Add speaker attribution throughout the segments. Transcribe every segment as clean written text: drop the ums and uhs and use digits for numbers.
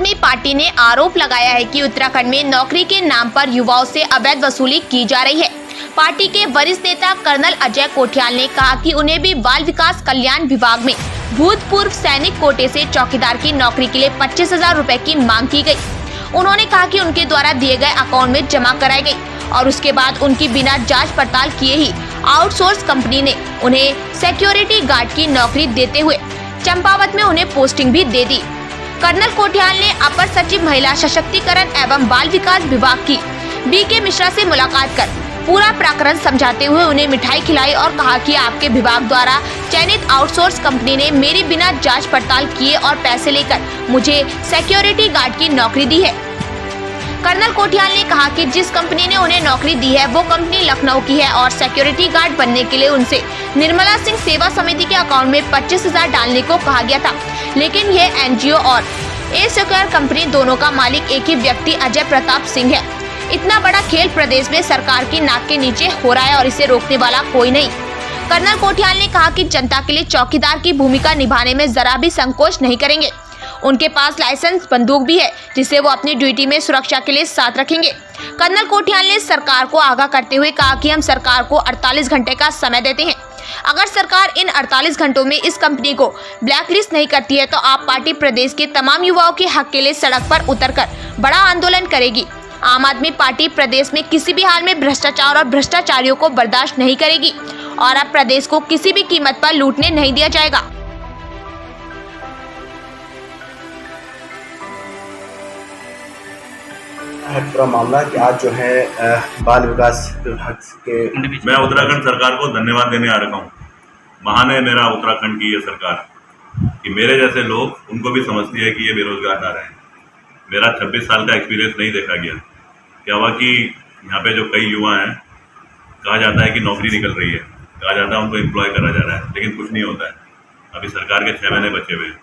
Speaker 1: आदमी पार्टी ने आरोप लगाया है कि उत्तराखंड में नौकरी के नाम पर युवाओं से अवैध वसूली की जा रही है। पार्टी के वरिष्ठ नेता कर्नल अजय कोठियाल ने कहा कि उन्हें भी बाल विकास कल्याण विभाग में भूतपूर्व सैनिक कोटे से चौकीदार की नौकरी के लिए 25,000 रुपए की मांग की गई। उन्होंने कहा कि उनके द्वारा दिए गए अकाउंट में जमा कराई गई और उसके बाद उनकी बिना जांच पड़ताल किए ही आउटसोर्स कंपनी ने उन्हें सिक्योरिटी गार्ड की नौकरी देते हुए चंपावत में उन्हें पोस्टिंग भी दे दी। कर्नल कोठियाल ने अपर सचिव महिला सशक्तिकरण एवं बाल विकास विभाग की बीके मिश्रा से मुलाकात कर पूरा प्रकरण समझाते हुए उन्हें मिठाई खिलाई और कहा कि आपके विभाग द्वारा चयनित आउटसोर्स कंपनी ने मेरी बिना जांच पड़ताल किए और पैसे लेकर मुझे सिक्योरिटी गार्ड की नौकरी दी है। कर्नल कोठियाल ने कहा कि जिस कंपनी ने उन्हें नौकरी दी है वो कंपनी लखनऊ की है और सिक्योरिटी गार्ड बनने के लिए उनसे निर्मला सिंह सेवा समिति के अकाउंट में 25,000 डालने को कहा गया था, लेकिन यह एनजीओ और ए सिक्योर कंपनी दोनों का मालिक एक ही व्यक्ति अजय प्रताप सिंह है। इतना बड़ा खेल प्रदेश में सरकार की नाक के नीचे हो रहा है और इसे रोकने वाला कोई नहीं। कर्नल कोठियाल ने कहा कि जनता के लिए चौकीदार की भूमिका निभाने में जरा भी संकोच नहीं करेंगे। उनके पास लाइसेंस बंदूक भी है जिसे वो अपनी ड्यूटी में सुरक्षा के लिए साथ रखेंगे। कर्नल कोठियाल ने सरकार को आगाह करते हुए कहा कि हम सरकार को 48 घंटे का समय देते हैं। अगर सरकार इन 48 घंटों में इस कंपनी को ब्लैकलिस्ट नहीं करती है तो आप पार्टी प्रदेश के तमाम युवाओं के हक के लिए सड़क पर उतरकर बड़ा आंदोलन करेगी। आम आदमी पार्टी प्रदेश में किसी भी हाल में भ्रष्टाचार और भ्रष्टाचारियों को बर्दाश्त नहीं करेगी और अब प्रदेश को किसी भी कीमत पर लूटने नहीं दिया जाएगा।
Speaker 2: पूरा मामला कि आज जो है बाल विकास विभाग के
Speaker 3: मैं उत्तराखंड सरकार को धन्यवाद देने आ रखा हूँ। महान है मेरा उत्तराखंड की ये सरकार कि मेरे जैसे लोग उनको भी समझती है कि ये बेरोजगार आ रहे हैं। मेरा 26 साल का एक्सपीरियंस नहीं देखा गया। क्या हुआ कि यहाँ पे जो कई युवा हैं, कहा जाता है कि नौकरी निकल रही है, कहा जाता है उनको एम्प्लॉय करा जा रहा है, लेकिन कुछ नहीं होता है। अभी सरकार के 6 महीने बचे हुए हैं,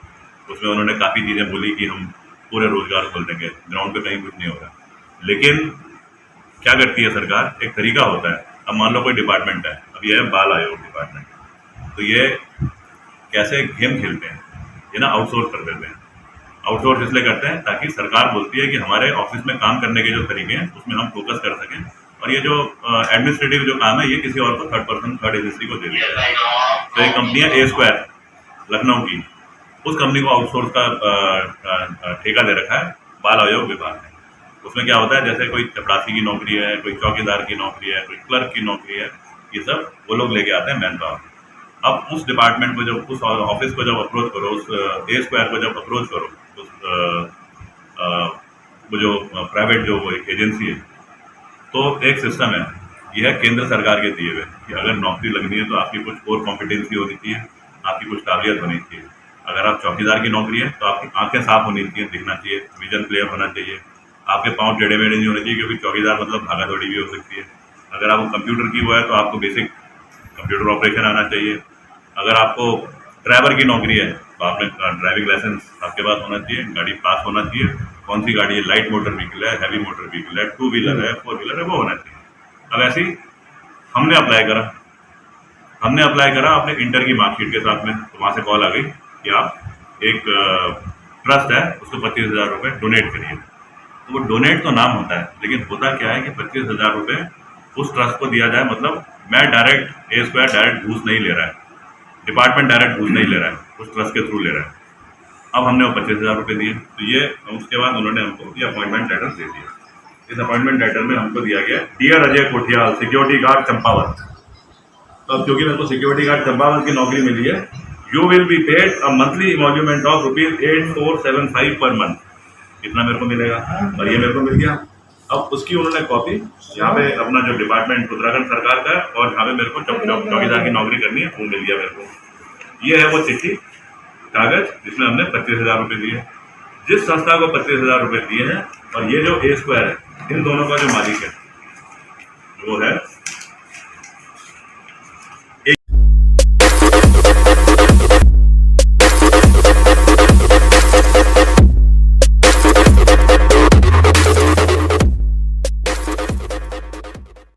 Speaker 3: उसमें उन्होंने काफ़ी चीज़ें बोली कि हम पूरे रोजगार खोल देंगे, ग्राउंड पे कहीं कुछ नहीं हो रहा। लेकिन क्या करती है सरकार, एक तरीका होता है। अब मान लो कोई डिपार्टमेंट है, अब ये है बाल आयोग डिपार्टमेंट, तो ये कैसे गेम खेलते हैं, ये ना आउटसोर्स कर देते हैं। आउटसोर्स इसलिए करते हैं ताकि सरकार बोलती है कि हमारे ऑफिस में काम करने के जो तरीके हैं उसमें हम फोकस कर सकें और ये जो एडमिनिस्ट्रेटिव जो काम है ये किसी और को थर्ड एजेंसी को दे दिया जाए। तो एक कंपनी है ए स्क्वायर लखनऊ की, उस कंपनी को आउटसोर्स का ठेका दे रखा है बाल आयोग विभाग ने। उसमें क्या होता है, जैसे कोई चपरासी की नौकरी है, कोई चौकीदार की नौकरी है, कोई क्लर्क की नौकरी है, ये सब वो लोग लेके आते हैं मैन पावर। अब उस डिपार्टमेंट को जब, उस ऑफिस को जब अप्रोच करो, उस ए स्क्वायर को जब अप्रोच करो, उस वो जो प्राइवेट जो वो एक एजेंसी है, तो एक सिस्टम है, यह है केंद्र सरकार के दिए हुए कि अगर नौकरी लगनी है तो आपकी कुछ कोर कॉम्पिटेंसी होनी चाहिए, आपकी कुछ काबिलियत होनी चाहिए। अगर आप चौकीदार की नौकरी है तो आपकी आंखें साफ होनी चाहिए, दिखना चाहिए, विजन क्लियर होना चाहिए, आपके पाँव टेढ़े मेढ़े नहीं होने चाहिए, क्योंकि चौकीदार मतलब भागा दौड़ी भी हो सकती है। अगर आपको कंप्यूटर की वो है तो आपको बेसिक कंप्यूटर ऑपरेशन आना चाहिए। अगर आपको ड्राइवर की नौकरी है तो आपने ड्राइविंग लाइसेंस आपके पास होना चाहिए, गाड़ी पास होना चाहिए, कौन सी गाड़ी है, लाइट मोटर व्हीकल है, हैवी मोटर व्हीकल है, 2 व्हीलर है, 4 व्हीलर है, वो होना चाहिए। अब ऐसे ही हमने अप्लाई करा अपने इंटर की मार्कशीट के साथ में, तो वहाँ से कॉल आ गई कि आप एक ट्रस्ट है उसको 25,000 रुपये डोनेट करिए। तो वो डोनेट तो नाम होता है, लेकिन होता क्या है कि 25,000 रुपये उस ट्रस्ट को दिया जाए। मतलब मैं डायरेक्ट ए स्क्वायर डायरेक्ट घूस नहीं ले रहा है, डिपार्टमेंट डायरेक्ट घूस नहीं ले रहा है, उस ट्रस्ट के थ्रू ले रहा है। अब हमने वो 25,000 रुपये दिए, तो ये उसके बाद उन्होंने हमको ये अपॉइंटमेंट लेटर दे दिया। इस अपॉइंटमेंट लेटर में हमको दिया गया, dear Ajay Kothiyal, security guard Champawat. तो अब क्योंकि मेरे को सिक्योरिटी गार्ड चंपावत की नौकरी मिली है, you will be paid a monthly emolument of ₹8475 per month. इतना मेरे को मिलेगा और ये मेरे को मिल गया। अब उसकी उन्होंने कॉपी यहाँ पे अपना जो डिपार्टमेंट उत्तराखंड सरकार का है और जहाँ पे मेरे को चौकीदार की नौकरी करनी है वो मिल गया मेरे को। ये है वो चिट्ठी, कागज जिसमें हमने 25,000 रुपये दिए। जिस संस्था को 25,000 रुपये दिए हैं और ये जो ए स्क्वायर है, इन दोनों का जो मालिक है वो है